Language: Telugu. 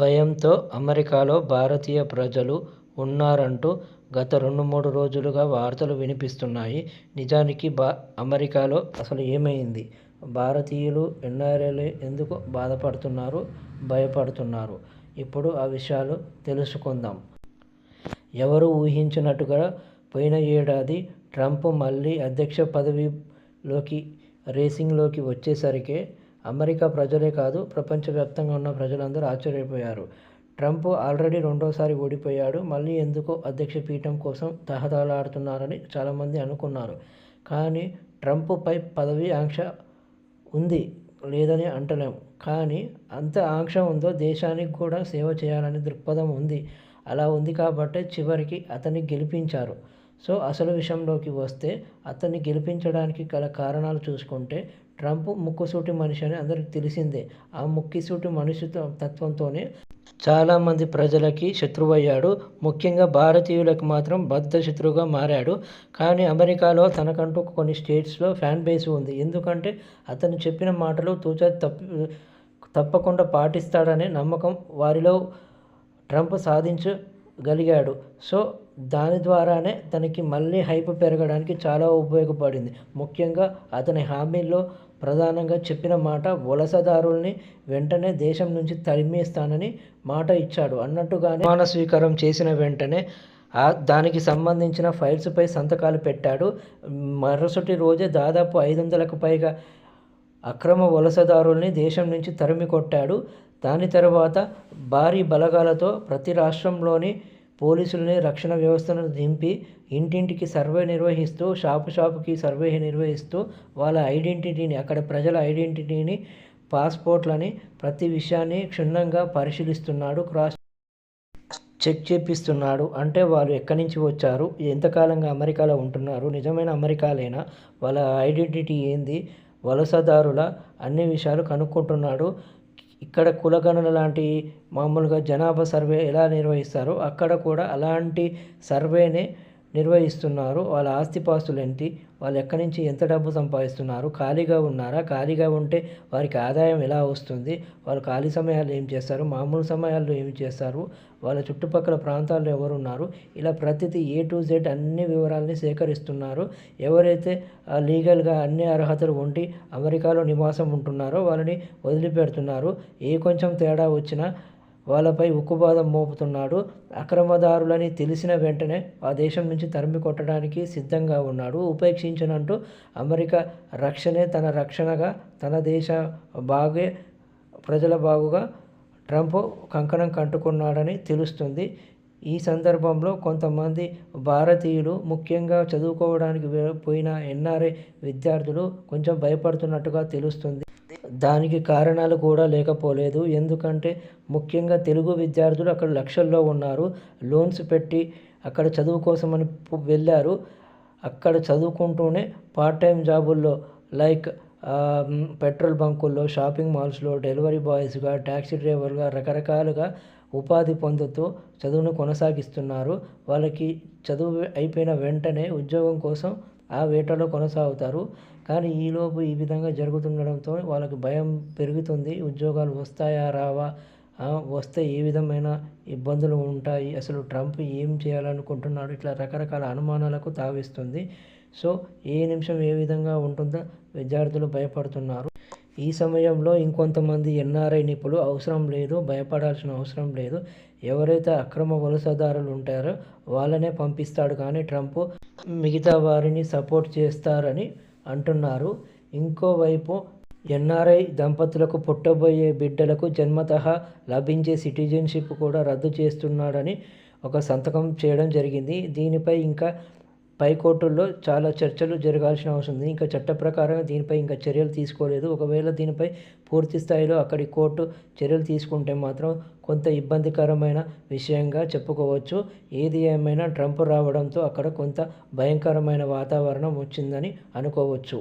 భయంతో అమెరికాలో భారతీయ ప్రజలు ఉన్నారంటూ గత 2-3 రోజులుగా వార్తలు వినిపిస్తున్నాయి. నిజానికి అమెరికాలో అసలు ఏమైంది? భారతీయులు, ఎన్ఆర్ఐలు ఎందుకు బాధపడుతున్నారు, భయపడుతున్నారు? ఇప్పుడు ఆ విషయాలు తెలుసుకుందాం. ఎవరూ ఊహించినట్టుగా పోయిన ఏడాది ట్రంప్ మళ్ళీ అధ్యక్ష పదవిలోకి రేసింగ్లోకి వచ్చేసరికే అమెరికా ప్రజలే కాదు, ప్రపంచవ్యాప్తంగా ఉన్న ప్రజలందరూ ఆశ్చర్యపోయారు. ట్రంప్ ఆల్రెడీ రెండోసారి ఓడిపోయాడు, మళ్ళీ ఎందుకు అధ్యక్ష పీఠం కోసం తహతహలాడుతున్నారని చాలామంది అనుకున్నారు. కానీ ట్రంప్పై పదవి ఆంక్ష ఉంది, లేదని అంటలేం. కానీ అంత ఆంక్ష ఉందో దేశానికి కూడా సేవ చేయాలనే దృక్పథం ఉంది. అలా ఉంది కాబట్టే చివరికి అతన్ని గెలిపించారు. సో అసలు విషయంలోకి వస్తే, అతన్ని గెలిపించడానికి గల కారణాలు చూసుకుంటే, ట్రంప్ ముక్కుసూటి మనిషి అని అందరికీ తెలిసిందే. ఆ ముక్కుసూటి మనిషి తత్వంతోనే చాలామంది ప్రజలకి శత్రువయ్యాడు. ముఖ్యంగా భారతీయులకు మాత్రం బద్ధ శత్రువుగా మారాడు. కానీ అమెరికాలో తనకంటూ కొన్ని స్టేట్స్లో ఫ్యాన్ బేస్ ఉంది. ఎందుకంటే అతను చెప్పిన మాటలు తూచా తప్పకుండా పాటిస్తాడనే నమ్మకం వారిలో ట్రంప్ సాధించగలిగాడు. సో దాని ద్వారానే తనకి మళ్ళీ హైప్ పెరగడానికి చాలా ఉపయోగపడింది. ముఖ్యంగా అతని హామీల్లో ప్రధానంగా చెప్పిన మాట, వలసదారుల్ని వెంటనే దేశం నుంచి తరిమేస్తానని మాట ఇచ్చాడు. అన్నట్టుగానే ప్రమాణ స్వీకారం చేసిన వెంటనే దానికి సంబంధించిన ఫైల్స్పై సంతకాలు పెట్టాడు. మరుసటి రోజే దాదాపు 500కు పైగా అక్రమ వలసదారుల్ని దేశం నుంచి తరిమి కొట్టాడు. దాని తర్వాత భారీ బలగాలతో ప్రతి రాష్ట్రంలోని పోలీసుల్ని, రక్షణ వ్యవస్థను దింపి ఇంటింటికి సర్వే నిర్వహిస్తూ, షాపుకి సర్వే నిర్వహిస్తూ వాళ్ళ ఐడెంటిటీని, అక్కడ ప్రజల ఐడెంటిటీని, పాస్పోర్ట్లని, ప్రతి విషయాన్ని క్షుణ్ణంగా పరిశీలిస్తున్నాడు, క్రాస్ చెక్ చేపిస్తున్నాడు. అంటే వాళ్ళు ఎక్కడి నుంచి వచ్చారు, ఎంతకాలంగా అమెరికాలో ఉంటున్నారు, నిజమైన అమెరికాలేనా, వాళ్ళ ఐడెంటిటీ ఏంది, వలసదారుల అన్ని విషయాలు కనుక్కుంటున్నాడు. ఇక్కడ కులగణన లాంటి మామూలుగా జనాభా సర్వే ఎలా నిర్వహిస్తారో అక్కడ కూడా అలాంటి సర్వేనే నిర్వహిస్తున్నారు. వాళ్ళ ఆస్తిపాస్తులు ఏంటి, వాళ్ళు ఎక్కడి నుంచి ఎంత డబ్బు సంపాదిస్తున్నారు, ఖాళీగా ఉన్నారా, ఖాళీగా ఉంటే వారికి ఆదాయం ఎలా వస్తుంది, వాళ్ళు ఖాళీ సమయాల్లో ఏం చేస్తారు, మామూలు సమయాల్లో ఏమి చేస్తారు, వాళ్ళ చుట్టుపక్కల ప్రాంతాల్లో ఎవరున్నారు, ఇలా ప్రతిదీ A to Z అన్ని వివరాలని సేకరిస్తున్నారు. ఎవరైతే లీగల్గా అన్ని అర్హతలు ఉండి అమెరికాలో నివాసం ఉంటున్నారో వాళ్ళని వదిలిపెడుతున్నారు. కొంచెం తేడా వచ్చినా వాళ్ళపై ఉక్కుపాదం మోపుతున్నాడు. అక్రమదారులని తెలిసిన వెంటనే ఆ దేశం నుంచి తరిమి కొట్టడానికి సిద్ధంగా ఉన్నాడు. ఉపేక్షించనంటూ అమెరికా రక్షణే తన రక్షణగా, తన దేశ బాగే ప్రజల బాగుగా ట్రంప్ కంకణం కట్టుకున్నాడని తెలుస్తుంది. ఈ సందర్భంలో కొంతమంది భారతీయులు, ముఖ్యంగా చదువుకోవడానికి పోయిన ఎన్ఆర్ఐ విద్యార్థులు కొంచెం భయపడుతున్నట్టుగా తెలుస్తుంది. దానికి కారణాలు కూడా లేకపోలేదు. ఎందుకంటే ముఖ్యంగా తెలుగు విద్యార్థులు అక్కడ లక్షల్లో ఉన్నారు. లోన్స్ పెట్టి అక్కడ చదువు కోసమని వెళ్ళారు. అక్కడ చదువుకుంటూనే పార్ట్ టైం జాబుల్లో లైక్ పెట్రోల్ బంకుల్లో, షాపింగ్ మాల్స్లో డెలివరీ బాయ్స్గా, ట్యాక్సీ డ్రైవర్గా రకరకాలుగా ఉపాధి పొందుతూ చదువును కొనసాగిస్తున్నారు. వాళ్ళకి చదువు అయిపోయిన వెంటనే ఉద్యోగం కోసం ఆ వేటలో కొనసాగుతారు. కానీ ఈలోపు ఈ విధంగా జరుగుతుండడంతో వాళ్ళకి భయం పెరుగుతుంది. ఉద్యోగాలు వస్తాయా, రావా, వస్తే ఏ విధమైన ఇబ్బందులు ఉంటాయి, అసలు ట్రంప్ ఏం చేయాలనుకుంటున్నాడు, ఇట్లా రకరకాల అనుమానాలకు తావిస్తుంది. సో ఏ నిమిషం ఏ విధంగా ఉంటుందో విద్యార్థులు భయపడుతున్నారు. ఈ సమయంలో ఇంకొంతమంది ఎన్ఆర్ఐ నిపుణులు అవసరం లేదు, భయపడాల్సిన అవసరం లేదు, ఎవరైతే అక్రమ వలసదారులు ఉంటారో వాళ్ళనే పంపిస్తాడు కానీ ట్రంప్ మిగతా వారిని సపోర్ట్ చేస్తారని అంటున్నారు. ఇంకోవైపు ఎన్ఆర్ఐ దంపతులకు పుట్టబోయే బిడ్డలకు జన్మతః లభించే సిటిజన్షిప్ కూడా రద్దు చేస్తున్నాడని ఒక సంతకం చేయడం జరిగింది. దీనిపై ఇంకా పైకోర్టుల్లో చాలా చర్చలు జరగాల్సిన అవసరం ఉంది. ఇంకా చట్ట ప్రకారంగా దీనిపై ఇంకా చర్యలు తీసుకోలేదు. ఒకవేళ దీనిపై పూర్తి స్థాయిలో అక్కడి కోర్టు చర్యలు తీసుకుంటే మాత్రం కొంత ఇబ్బందికరమైన విషయంగా చెప్పుకోవచ్చు. ఏది ఏమైనా ట్రంప్ రావడంతో అక్కడ కొంత భయంకరమైన వాతావరణం వచ్చిందని అనుకోవచ్చు.